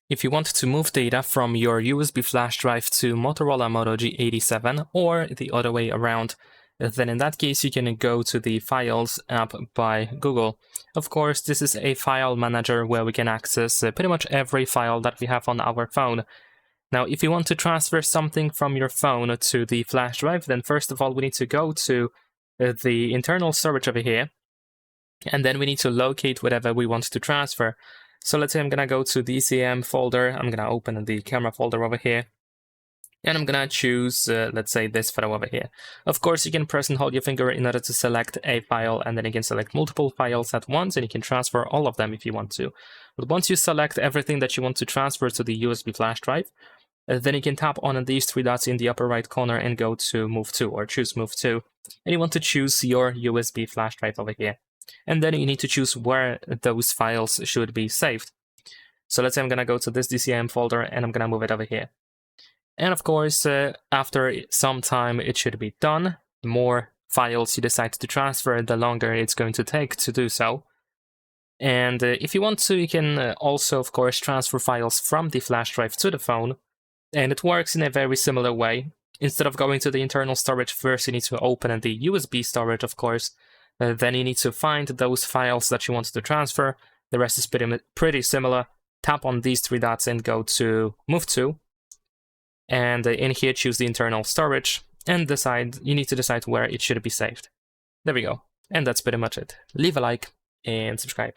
If you want to move data from your USB flash drive to Motorola Moto G87 or the other way around, then in that case you can go to the Files app by Google. Of course, this is a file manager where we can access pretty much every file that we have on our phone. Now, if you want to transfer something from your phone to the flash drive, then first of all we need to go to the internal storage over here, and then we need to locate whatever we want to transfer. So let's say I'm gonna go to the ECM folder, I'm gonna open the camera folder over here, and I'm gonna choose, let's say, this photo over here. Of course, you can press and hold your finger in order to select a file, and then you can select multiple files at once, and you can transfer all of them if you want to. But once you select everything that you want to transfer to the USB flash drive, then you can tap on these three dots in the upper right corner and go to Move To, or choose Move To. And you want to choose your USB flash drive over here. And then you need to choose where those files should be saved. So let's say I'm going to go to this DCM folder and I'm going to move it over here. And of course, after some time, it should be done. The more files you decide to transfer, the longer it's going to take to do so. And if you want to, you can also, of course, transfer files from the flash drive to the phone. And it works in a very similar way. Instead of going to the internal storage, first you need to open the USB storage, of course. Then you need to find those files that you want to transfer. The rest is pretty similar. Tap on these three dots and go to Move To. And in here, choose the internal storage and you need to decide where it should be saved. There we go. And that's pretty much it. Leave a like and subscribe.